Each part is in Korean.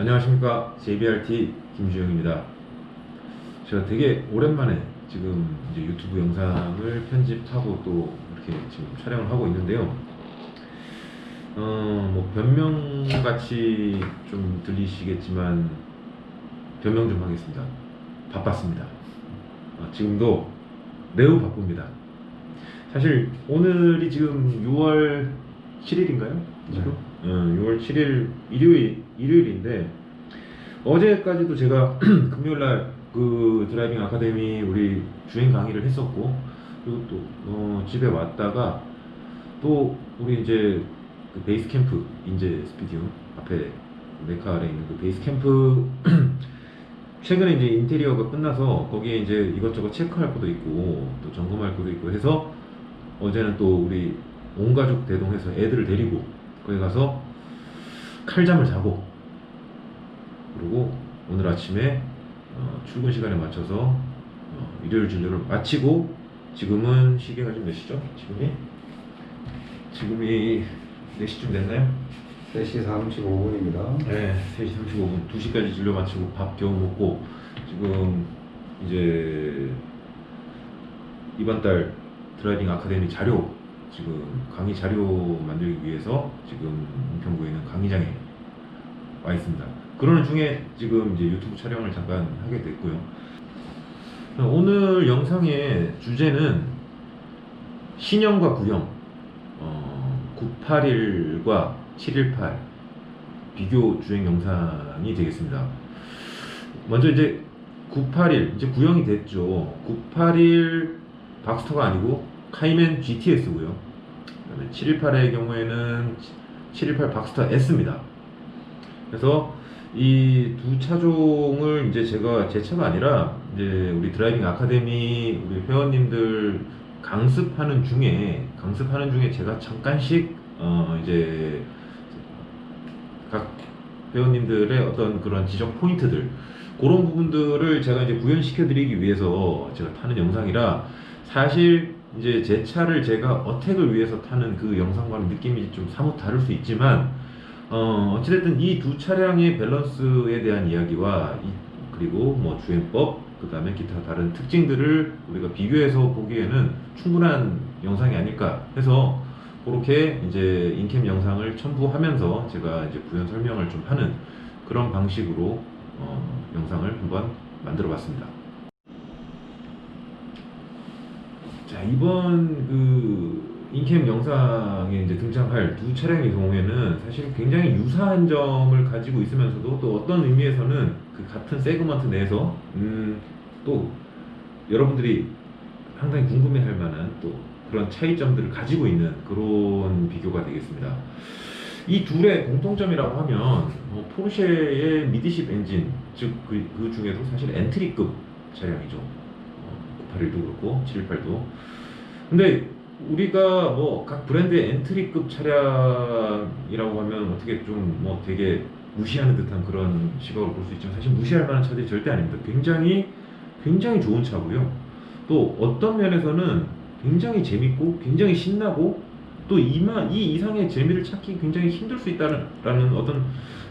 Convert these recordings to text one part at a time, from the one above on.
안녕하십니까. JBRT 김주영입니다. 제가 되게 오랜만에 지금 이제 유튜브 영상을 편집하고 또 이렇게 지금 촬영을 하고 있는데요. 뭐 변명같이 좀 들리시겠지만 변명 좀 하겠습니다. 바빴습니다. 지금도 매우 바쁩니다. 사실 오늘이 지금 6월 7일인가요? 지금? 6월 7일 일요일인데 어제까지도 제가 금요일날 그 드라이빙 아카데미 우리 주행 강의를 했었고, 그리고 또 집에 왔다가 또 우리 이제 그 베이스 캠프 인제 스튜디오 앞에 메카에 있는 그 베이스 캠프 최근에 이제 인테리어가 끝나서 거기에 이제 이것저것 체크할 것도 있고 또 점검할 것도 있고 해서 어제는 또 우리 온 가족 대동해서 애들을 데리고 거기 가서 칼잠을 자고, 그리고 오늘 아침에 출근 시간에 맞춰서 일요일 진료를 마치고 지금은 시계가 좀 몇 시죠? 지금이 4시쯤 됐나요? 3시 35분입니다. 네, 3시 35분. 2시까지 진료 마치고 밥 겨우 먹고 지금 이제 이번 달 드라이빙 아카데미 자료, 지금 강의 자료 만들기 위해서 지금 은평구에 있는 강의장에 와 있습니다. 그러는 중에 지금 이제 유튜브 촬영을 잠깐 하게 됐고요. 오늘 영상의 주제는 신형과 구형, 981과 718 비교 주행 영상이 되겠습니다. 먼저 이제 981 이제 구형이 됐죠. 981 박스터가 아니고 카이맨 GTS고요. 그다음에 718의 경우에는 718 박스터 S입니다. 그래서 이 두 차종을 이제 제가 제 차가 아니라 이제 우리 드라이빙 아카데미 우리 회원님들 강습하는 중에 제가 잠깐씩 이제 각 회원님들의 어떤 그런 지적 포인트들, 그런 부분들을 제가 이제 구현시켜 드리기 위해서 제가 타는 영상이라, 사실 이제 제 차를 제가 어택을 위해서 타는 그 영상과는 느낌이 좀 사뭇 다를 수 있지만 어찌됐든 이 두 차량의 밸런스에 대한 이야기와 그리고 뭐 주행법, 그 다음에 기타 다른 특징들을 우리가 비교해서 보기에는 충분한 영상이 아닐까 해서 그렇게 이제 인캠 영상을 첨부하면서 제가 이제 구현 설명을 좀 하는 그런 방식으로 영상을 한번 만들어 봤습니다. 자, 이번 그 인캠 영상에 이제 등장할 두 차량의 경우에는 사실 굉장히 유사한 점을 가지고 있으면서도 또 어떤 의미에서는 그 같은 세그먼트 내에서 또 여러분들이 상당히 궁금해할 만한 또 그런 차이점들을 가지고 있는 그런 비교가 되겠습니다. 이 둘의 공통점이라고 하면 포르쉐의 미드십 엔진, 즉 그 중에도 사실 엔트리급 차량이죠. 981도 그렇고 718도. 근데 우리가 뭐 각 브랜드의 엔트리급 차량이라고 하면 어떻게 좀 뭐 되게 무시하는 듯한 그런 시각으로 볼 수 있지만, 사실 무시할 만한 차들이 절대 아닙니다. 굉장히 좋은 차고요. 또 어떤 면에서는 굉장히 재밌고 굉장히 신나고 또 이 이상의 재미를 찾기 굉장히 힘들 수 있다는 어떤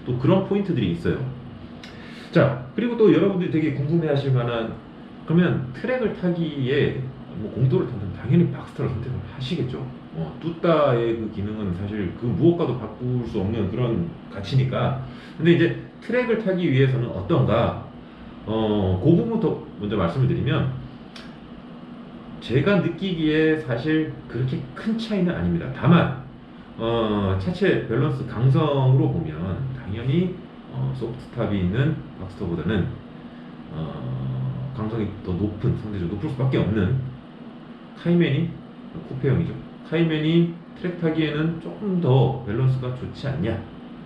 또 그런 포인트들이 있어요. 자, 그리고 또 여러분들이 되게 궁금해하실 만한, 그러면 트랙을 타기에 뭐 공도를 타면 당연히 박스터를 선택을 하시겠죠. 뚜따의 그 기능은 사실 그 무엇과도 바꿀 수 없는 그런 가치니까. 근데 이제 트랙을 타기 위해서는 어떤가? 그 부분부터 먼저 말씀을 드리면, 제가 느끼기에 사실 그렇게 큰 차이는 아닙니다. 다만 차체 밸런스 강성으로 보면 당연히 소프트탑이 있는 박스터보다는 강성이 더 높은, 상대적으로 높을 수밖에 없는 카이맨이, 쿠페형이죠. 카이맨이 트랙 타기에는 조금 더 밸런스가 좋지 않냐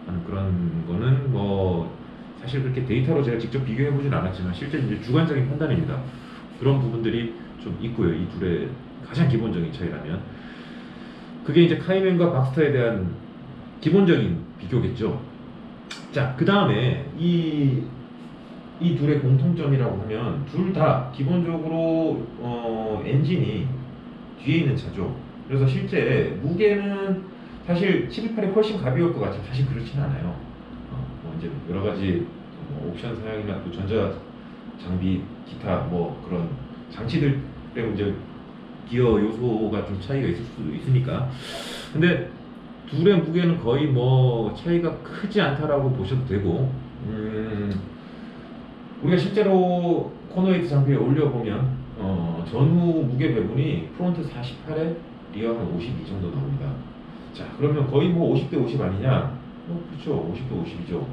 하는 그런 거는 뭐 사실 그렇게 데이터로 제가 직접 비교해 보진 않았지만 실제 이제 주관적인 판단입니다. 그런 부분들이 좀 있고요. 이 둘의 가장 기본적인 차이라면 그게 이제 카이맨과 박스터에 대한 기본적인 비교겠죠. 자, 그 다음에 이 둘의 공통점이라고 하면 둘 다 기본적으로 엔진이 뒤에 있는 차죠. 그래서 실제 무게는 사실 728이 훨씬 가벼울 것 같지만 사실 그렇진 않아요. 뭐 이제 여러 가지 뭐 옵션 사양이나 또 전자 장비, 기타 뭐 그런 장치들 때문에 이제 기어 요소가 좀 차이가 있을 수도 있으니까. 근데 둘의 무게는 거의 뭐 차이가 크지 않다라고 보셔도 되고, 우리가 실제로 코너웨이트 장비에 올려보면 전후 무게 배분이 프론트 48에 리어 한 52 정도 나옵니다. 자, 그러면 거의 뭐 50대 50 아니냐? 그렇죠. 50대 50이죠.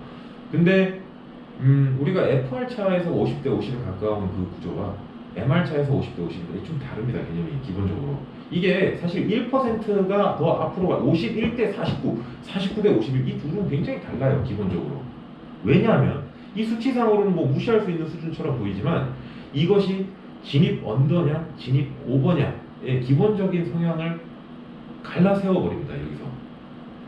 근데 우리가 FR 차에서 50대 50에 가까운 그 구조와 MR 차에서 50대 50이 좀 다릅니다. 개념이 기본적으로. 이게 사실 1%가 더 앞으로 가 51대 49, 49대 51 이 둘은 굉장히 달라요. 기본적으로. 왜냐하면 이 수치상으로는 뭐 무시할 수 있는 수준처럼 보이지만 이것이 진입 언더냐, 진입 오버냐의 기본적인 성향을 갈라 세워버립니다. 여기서.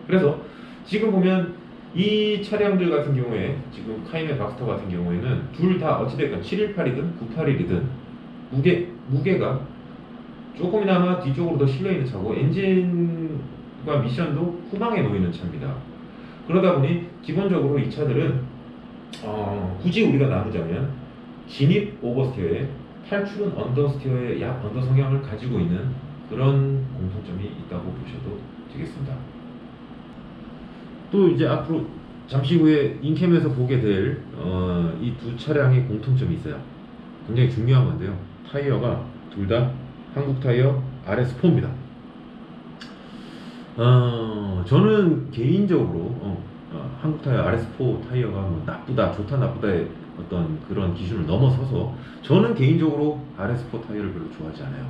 그래서 지금 보면 이 차량들 같은 경우에 지금 카이메 박스터 같은 경우에는 둘 다 어찌됐건 718이든 981이든 무게가 조금이나마 뒤쪽으로 더 실려있는 차고 엔진과 미션도 후방에 놓이는 차입니다. 그러다 보니 기본적으로 이 차들은 굳이 우리가 나누자면 진입 오버스티어에 탈출은 언더스티어의 약 언더 성향을 가지고 있는 그런 공통점이 있다고 보셔도 되겠습니다. 또 이제 앞으로 잠시 후에 인캠에서 보게 될 이 두 차량의 공통점이 있어요. 굉장히 중요한 건데요. 타이어가 둘 다 한국 타이어 RS4입니다. 저는 개인적으로 한국 타이어 RS4 타이어가 뭐 나쁘다, 좋다, 나쁘다의 어떤 그런 기준을 넘어서서 저는 개인적으로 RS4 타이어를 별로 좋아하지 않아요.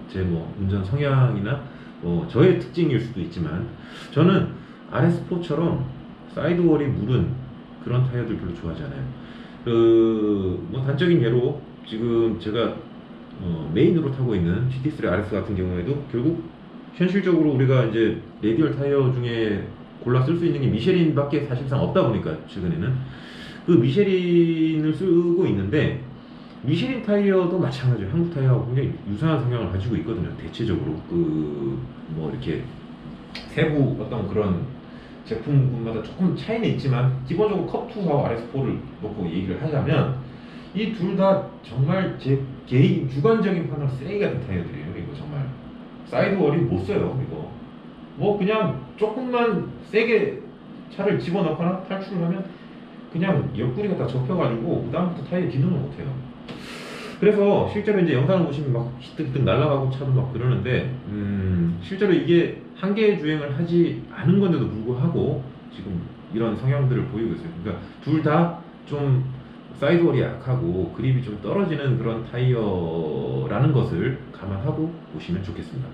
제 뭐 운전 성향이나 뭐 저의 특징일 수도 있지만 저는 RS4처럼 사이드월이 무른 그런 타이어들 별로 좋아하지 않아요. 뭐 단적인 예로 지금 제가 메인으로 타고 있는 GT3 RS 같은 경우에도 결국 현실적으로 우리가 이제 레디얼 타이어 중에 골라 쓸 수 있는 게 미쉐린밖에 사실상 없다 보니까 최근에는 그 미쉐린을 쓰고 있는데 미쉐린 타이어도 마찬가지로 한국 타이어하고 굉장히 유사한 성향을 가지고 있거든요. 대체적으로 뭐 이렇게 세부 어떤 그런 제품마다 조금 차이는 있지만 기본적으로 컵2하고 RS4를 놓고 얘기를 하자면 이 둘 다 정말 제 개인 주관적인 판단 쓰레기 같은 타이어들이에요. 이거 정말 사이드월이 못 써요. 이거 뭐 그냥 조금만 세게 차를 집어넣거나 탈출을 하면 그냥 옆구리가 다 접혀가지고 그다음부터 타이어 기능을 못해요. 그래서 실제로 이제 영상을 보시면 막 히뜩히뜩 날아가고 차도 막 그러는데 실제로 이게 한계의 주행을 하지 않은 건데도 불구하고 지금 이런 성향들을 보이고 있어요. 그러니까 둘 다 좀 사이드월이 약하고 그립이 좀 떨어지는 그런 타이어라는 것을 감안하고 보시면 좋겠습니다.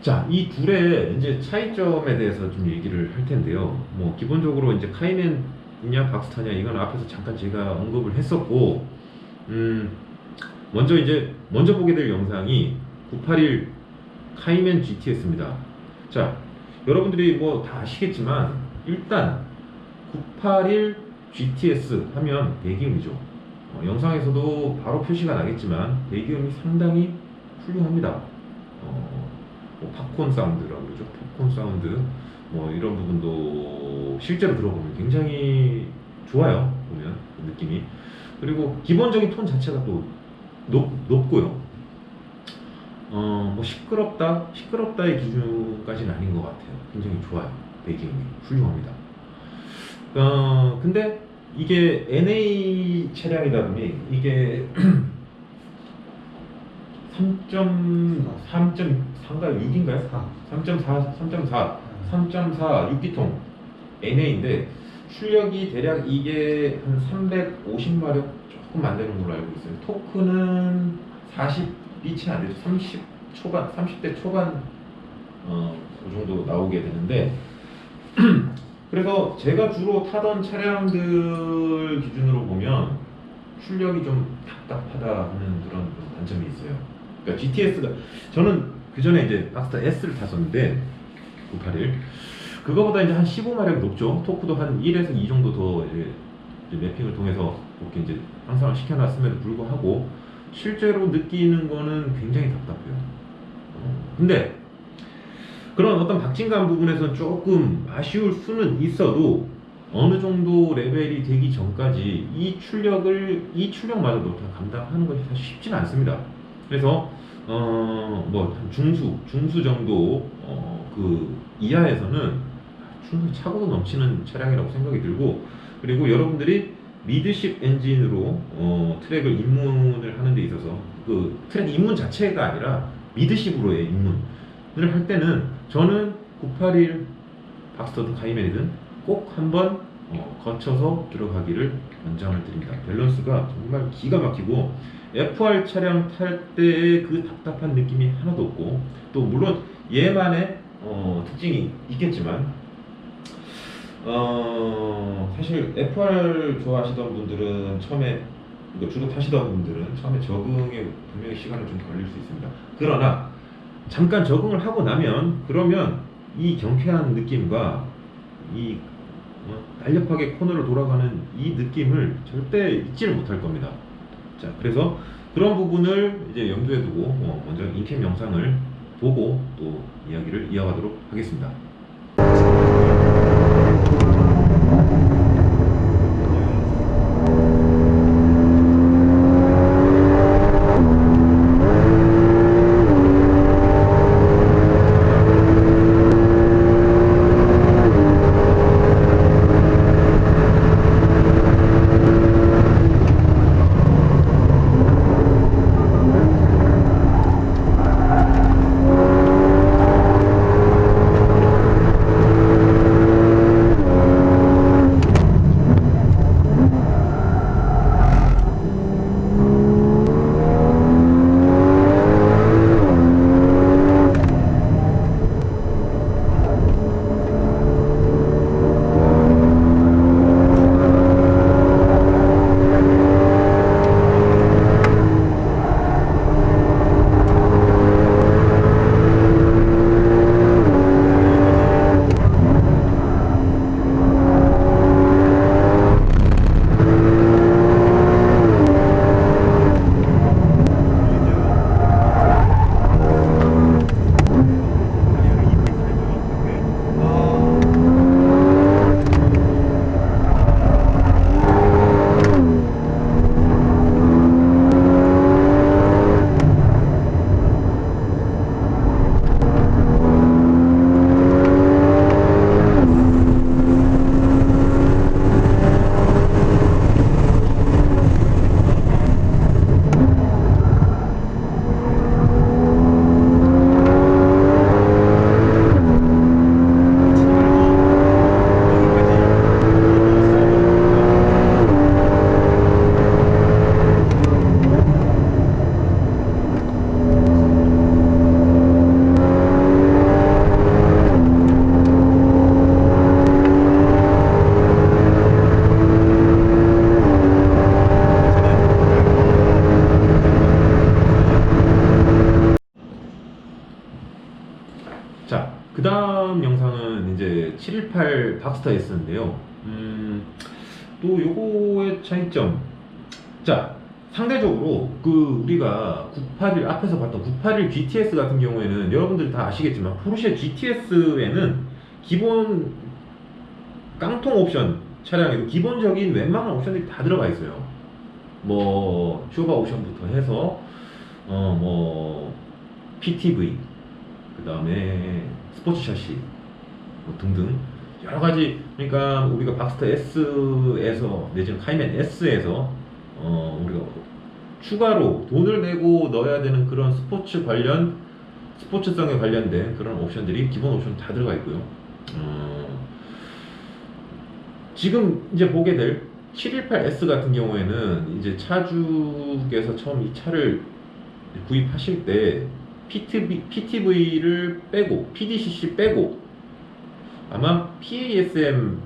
자, 이 둘의 이제 차이점에 대해서 좀 얘기를 할 텐데요. 뭐 기본적으로 이제 카이맨이냐 박스타냐 이건 앞에서 잠깐 제가 언급을 했었고, 먼저 보게 될 영상이 981 카이맨 GTS입니다. 자, 여러분들이 뭐 다 아시겠지만 일단 981 GTS 하면 배기음이죠. 영상에서도 바로 표시가 나겠지만 배기음이 상당히 훌륭합니다. 뭐 팝콘 사운드라고 그러죠. 팝콘 사운드 뭐 이런 부분도 실제로 들어보면 굉장히 좋아요. 보면 그 느낌이. 그리고 기본적인 톤 자체가 또 높고요. 뭐 시끄럽다의 기준까지는 아닌 것 같아요. 굉장히 좋아요. 배기음이 훌륭합니다. 근데 이게 NA 차량이다 보니 이게 3.3.4인가요? 6인가요? 3.4 6기통 NA인데 출력이 대략 이게 한 350마력 조금 안 되는 걸로 알고 있어요. 토크는 40이 채 안 되죠. 30대 초반 그 정도 나오게 되는데 그래서 제가 주로 타던 차량들 기준으로 보면 출력이 좀 답답하다는 그런 단점이 있어요. 그러니까 GTS가 저는 그 전에 이제 박스타 S를 탔었는데 981 그거보다 이제 한 15마력 높죠. 토크도 한 1에서 2 정도 더 이제 매핑을 통해서 그렇게 이제 향상을 시켜놨음에도 불구하고 실제로 느끼는 거는 굉장히 답답해요. 근데 그런 어떤 박진감 부분에서 조금 아쉬울 수는 있어도 어느 정도 레벨이 되기 전까지 이 출력마저도 다 감당하는 것이 사실 쉽지는 않습니다. 그래서 뭐한 중수 정도 그 이하에서는 충분히 차고도 넘치는 차량이라고 생각이 들고, 그리고 여러분들이 리드십 엔진으로 트랙을 입문을 하는 데 있어서 그 트랙 입문 자체가 아니라 미드십으로의 입문을 할 때는 저는 981 박스터든 카이맨이든 꼭 한번 거쳐서 들어가기를 권장을 드립니다. 밸런스가 정말 기가 막히고 FR 차량 탈 때의 그 답답한 느낌이 하나도 없고, 또 물론 얘만의 특징이 있겠지만 사실 FR 좋아하시던 분들은 처음에 이거 주로 타시던 분들은 처음에 적응에 분명히 시간을 좀 걸릴 수 있습니다. 그러나 잠깐 적응을 하고 나면 그러면 이 경쾌한 느낌과 이 날렵하게 코너를 돌아가는 이 느낌을 절대 잊지를 못할 겁니다. 자, 그래서 그런 부분을 이제 염두에 두고 먼저 인캠 영상을 보고 또 이야기를 이어가도록 하겠습니다. 자, 그 다음 영상은 이제 718 박스터 S인데요. 또 요거의 차이점. 자, 상대적으로 그 우리가 981 앞에서 봤던 981 GTS 같은 경우에는 여러분들 다 아시겠지만 포르쉐 GTS에는 기본 깡통 옵션 차량에도 기본적인 웬만한 옵션들이 다 들어가 있어요. 뭐 쇼바 옵션부터 해서 뭐 PTV, 그 다음에 스포츠 샤시 뭐 등등 여러 가지. 그러니까 우리가 박스터 S에서 내지는 카이맨 S에서 우리가 추가로 돈을 내고 넣어야 되는 그런 스포츠성에 관련된 그런 옵션들이 기본 옵션 다 들어가 있고요. 지금 이제 보게 될 718S 같은 경우에는 이제 차주께서 처음 이 차를 구입하실 때 PTV를 빼고 PDCC 빼고 아마 PASM만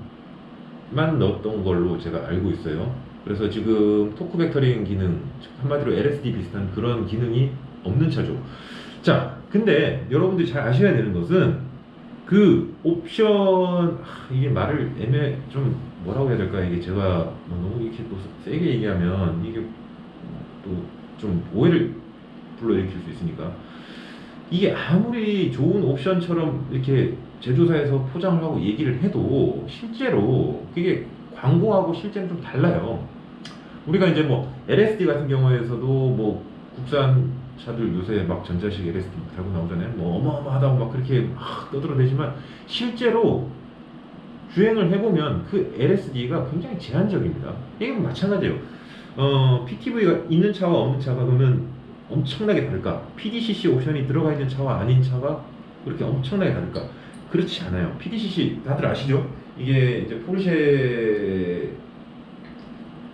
넣었던 걸로 제가 알고 있어요. 그래서 지금 토크 벡터링 기능, 한마디로 LSD 비슷한 그런 기능이 없는 차죠. 자, 근데 여러분들이 잘 아셔야 되는 것은 그 옵션, 이게 말을 좀 뭐라고 해야 될까, 이게 제가 너무 이렇게 또 세게 얘기하면 이게 또 좀 오해를 불러일으킬 수 있으니까, 이게 아무리 좋은 옵션처럼 이렇게 제조사에서 포장을 하고 얘기를 해도 실제로 그게 광고하고 실제는 좀 달라요. 우리가 이제 뭐 LSD 같은 경우에서도 뭐 국산 차들 요새 막 전자식 LSD 달고 나오잖아요. 뭐 어마어마하다고 막 그렇게 막 떠들어대지만 실제로 주행을 해보면 그 LSD가 굉장히 제한적입니다. 이게 마찬가지예요. PTV가 있는 차와 없는 차가 그러면 엄청나게 다를까? PDCC 옵션이 들어가 있는 차와 아닌 차가 그렇게 엄청나게 다를까? 그렇지 않아요. PDCC 다들 아시죠? 이게 이제 포르쉐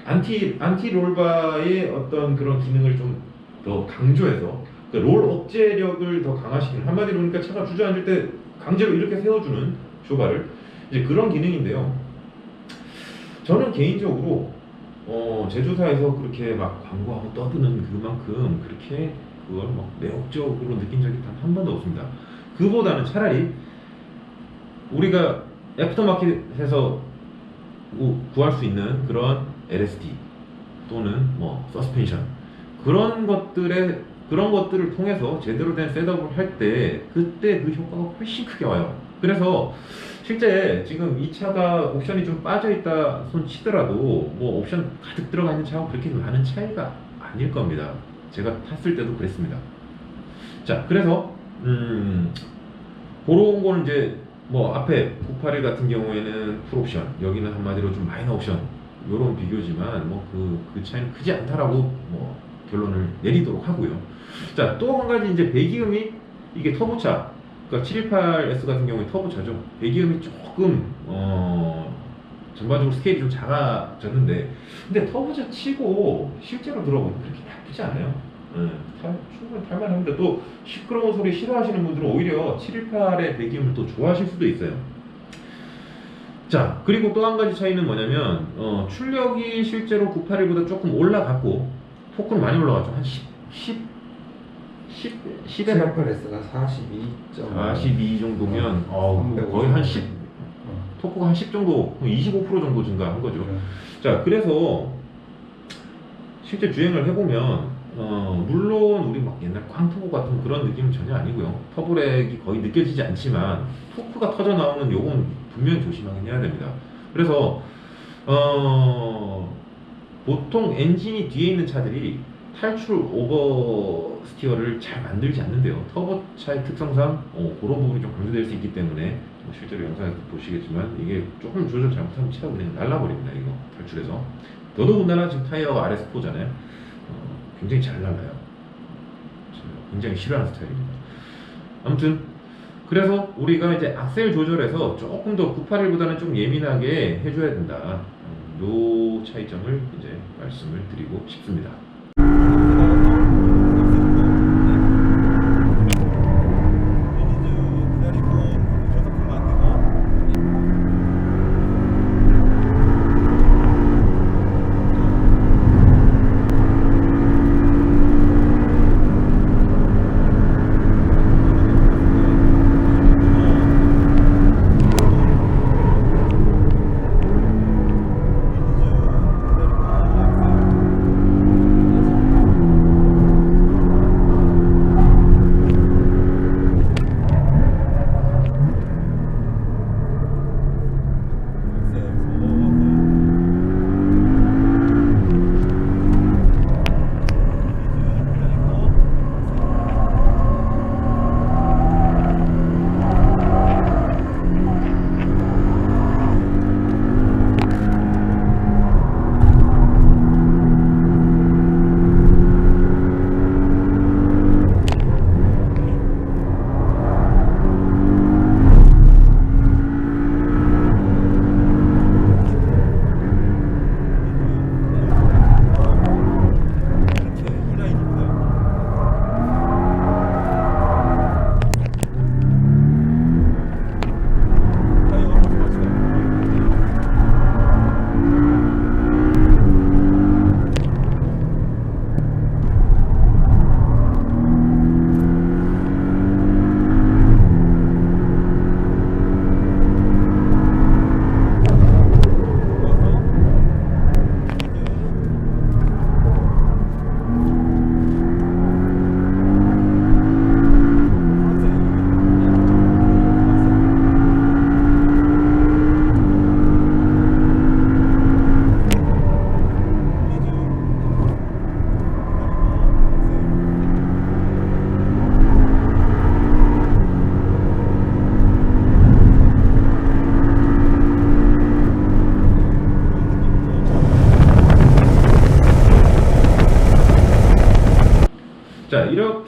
안티 롤바의 어떤 그런 기능을 좀 더 강조해서 그 롤 억제력을 더 강화시키는, 한마디로 그러니까 차가 주저앉을 때 강제로 이렇게 세워주는 쇼바를 이제 그런 기능인데요. 저는 개인적으로 제조사에서 그렇게 막 광고하고 떠드는 그만큼 그렇게 그걸 막 매혹적으로 느낀 적이 단 한 번도 없습니다. 그보다는 차라리 우리가 애프터마켓에서 구할 수 있는 그런 LSD 또는 뭐 서스펜션 그런 것들을 통해서 제대로 된 셋업을 할 때 그때 그 효과가 훨씬 크게 와요. 그래서 실제 지금 이 차가 옵션이 좀 빠져 있다 손 치더라도 뭐 옵션 가득 들어가 있는 차하고 그렇게 많은 차이가 아닐 겁니다. 제가 탔을 때도 그랬습니다. 자, 그래서 그런 거는 이제 뭐 앞에 981 같은 경우에는 풀옵션, 여기는 한마디로 좀 마이너 옵션 요런 비교지만 뭐 그 차이는 크지 않다라고 뭐 결론을 내리도록 하고요. 자, 또 한 가지 이제 배기음이 이게 터보차, 그러니까 718S 같은 경우에 터보차죠. 배기음이 조금 전반적으로 스케일이 좀 작아졌는데, 근데 터보차 치고 실제로 들어보면 그렇게 나쁘지 않아요. 충분히 탈만합니다. 또 시끄러운 소리 싫어하시는 분들은 오히려 718의 배기음을 또 좋아하실 수도 있어요. 자, 그리고 또 한 가지 차이는 뭐냐면 출력이 실제로 981보다 조금 올라갔고 토크는 많이 올라갔죠. 한 10에 718S가 42 정도면 거의 한 10, 토크가 한 10 정도, 25% 정도 증가한 거죠. 자, 그래서 실제 주행을 해보면 물론 우리 막 옛날 꽝터보 같은 그런 느낌은 전혀 아니고요. 터보렉이 거의 느껴지지 않지만 토크가 터져 나오는 요건 분명히 조심하긴 해야 됩니다. 그래서 보통 엔진이 뒤에 있는 차들이 탈출 오버스티어를 잘 만들지 않는데요. 터보차의 특성상 그런 부분이 좀 강조될 수 있기 때문에 실제로 영상에서 보시겠지만 이게 조금 조절 잘못하면 차가 그냥 날라버립니다. 이거 탈출해서. 더더군다나 지금 타이어가 RS4잖아요. 굉장히 잘 날라요. 굉장히 싫어하는 스타일입니다. 아무튼 그래서 우리가 이제 악셀 조절에서 조금 더 981보다는 좀 예민하게 해줘야 된다. 요 차이점을 이제 말씀을 드리고 싶습니다.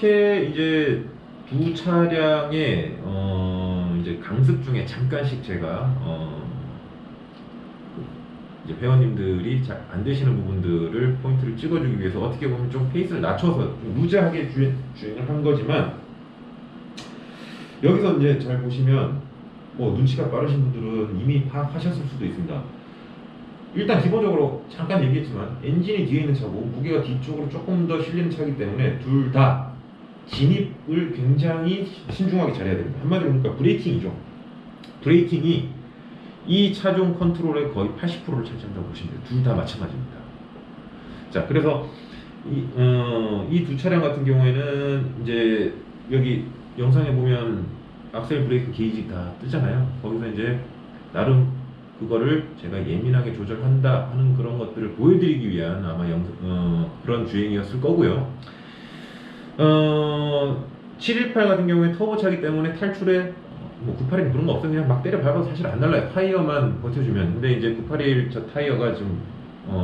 이렇게 이제 두 차량의 이제 강습 중에 잠깐씩 제가 이제 회원님들이 잘 안 되시는 부분들을 포인트를 찍어주기 위해서 어떻게 보면 좀 페이스를 낮춰서 좀 루즈하게 주행을 한 거지만, 여기서 이제 잘 보시면 뭐 눈치가 빠르신 분들은 이미 파악하셨을 수도 있습니다. 일단 기본적으로 잠깐 얘기했지만 엔진이 뒤에 있는 차고 무게가 뒤쪽으로 조금 더 실리는 차이기 때문에 둘 다 진입을 굉장히 신중하게 잘해야 됩니다. 한마디로 그러니까 브레이킹이죠. 브레이킹이 이 차종 컨트롤의 거의 80%를 차지한다고 보시면 돼요. 둘 다 마찬가지입니다. 자, 그래서 이 두 차량 같은 경우에는 이제 여기 영상에 보면 악셀 브레이크 게이지 다 뜨잖아요. 거기서 이제 나름 그거를 제가 예민하게 조절한다 하는 그런 것들을 보여드리기 위한 아마 그런 주행이었을 거고요. 718 같은 경우에 터보차기 때문에 탈출에 뭐 981 그런 거 없어요. 그냥 막 때려 밟아도 사실 안 날라요. 타이어만 버텨주면. 근데 이제 981 저 타이어가 좀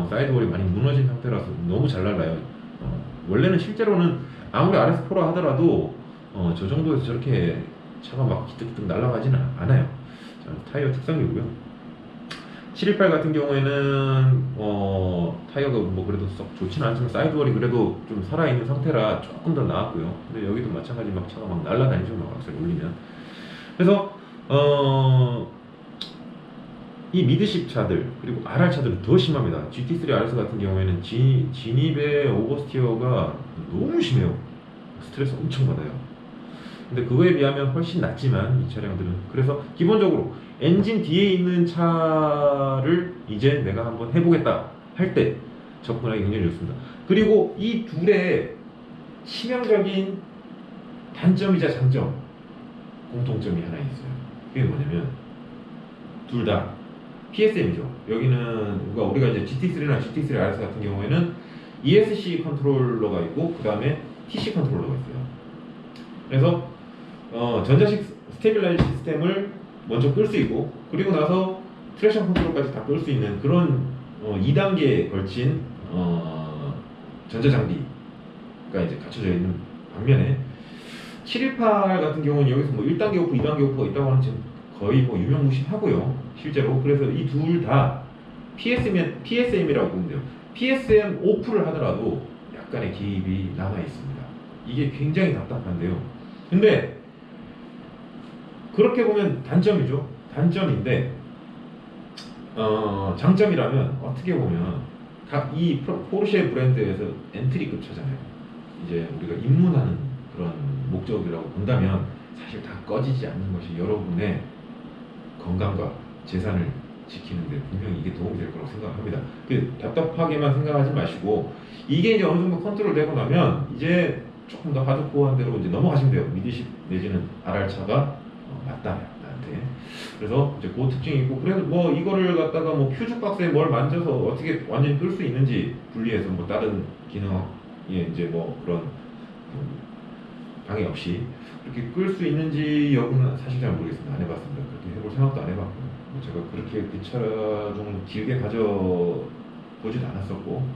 사이드월이 많이 무너진 상태라서 너무 잘 날라요. 원래는 실제로는 아무리 RS4라 하더라도 저 정도에서 저렇게 차가 막 기뜩기뜩 날아가지는 않아요. 자, 타이어 특성이고요. 718 같은 경우에는 타이어가 뭐 그래도 썩 좋지는 않지만 사이드월이 그래도 좀 살아있는 상태라 조금 더 나았고요. 근데 여기도 마찬가지 막 차가 막 날아다니죠. 막 악셀 올리면. 그래서 이 미드십 차들 그리고 RR 차들은 더 심합니다. GT3 RS 같은 경우에는 진입의 오버스티어가 너무 심해요. 스트레스 엄청 받아요. 근데 그거에 비하면 훨씬 낫지만 이 차량들은, 그래서 기본적으로 엔진 뒤에 있는 차를 이제 내가 한번 해보겠다 할 때 접근하기 굉장히 좋습니다. 그리고 이 둘의 치명적인 단점이자 장점, 공통점이 하나 있어요. 그게 뭐냐면 둘 다 PSM이죠. 여기는 우리가 이제 GT3나 GT3 RS 같은 경우에는 ESC 컨트롤러가 있고 그 다음에 TC 컨트롤러가 있어요. 그래서 전자식 스테빌라이즈 시스템을 먼저 끌 수 있고, 그리고 나서 트랙션 컨트롤까지 다 끌 수 있는 그런 2단계에 걸친 전자장비가 이제 갖춰져 있는 반면에 718 같은 경우는 여기서 뭐 1단계 오프, 2단계 오프가 있다고 하는 지금 거의 뭐 유명무실하고요, 실제로. 그래서 이 둘 다 PSM이라고 보면 돼요. PSM 오프를 하더라도 약간의 개입이 남아 있습니다. 이게 굉장히 답답한데요. 근데 그렇게 보면 단점이죠. 단점인데 장점이라면 어떻게 보면 이 포르쉐 브랜드에서 엔트리급 차잖아요. 이제 우리가 입문하는 그런 목적이라고 본다면 사실 다 꺼지지 않는 것이 여러분의 건강과 재산을 지키는데 분명히 이게 도움이 될 거라고 생각합니다. 답답하게만 생각하지 마시고, 이게 이제 어느 정도 컨트롤 되고 나면 이제 조금 더 하드코어한 대로 이제 넘어가시면 돼요. 미드십 내지는 RR 차가 맞다면 나한테. 그래서 이제 그 특징이 있고, 그래서 뭐 이거를 갖다가 뭐 퓨즈 박스에 뭘 만져서 어떻게 완전히 끌 수 있는지 분리해서 뭐 다른 기능에 이제 뭐 그런 방해 없이 그렇게 끌 수 있는지 여부는 사실 잘 모르겠습니다. 안 해봤습니다. 그렇게 해볼 생각도 안 해봤고요. 뭐 제가 그렇게 그 차종을 길게 가져보지도 않았었고,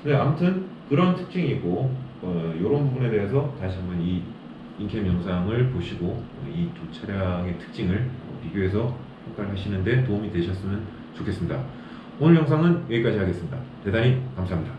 근데 아무튼 그런 특징이 있고, 이런 부분에 대해서 다시 한번 이 인캠 영상을 보시고 이 두 차량의 특징을 비교해서 평가를 하시는데 도움이 되셨으면 좋겠습니다. 오늘 영상은 여기까지 하겠습니다. 대단히 감사합니다.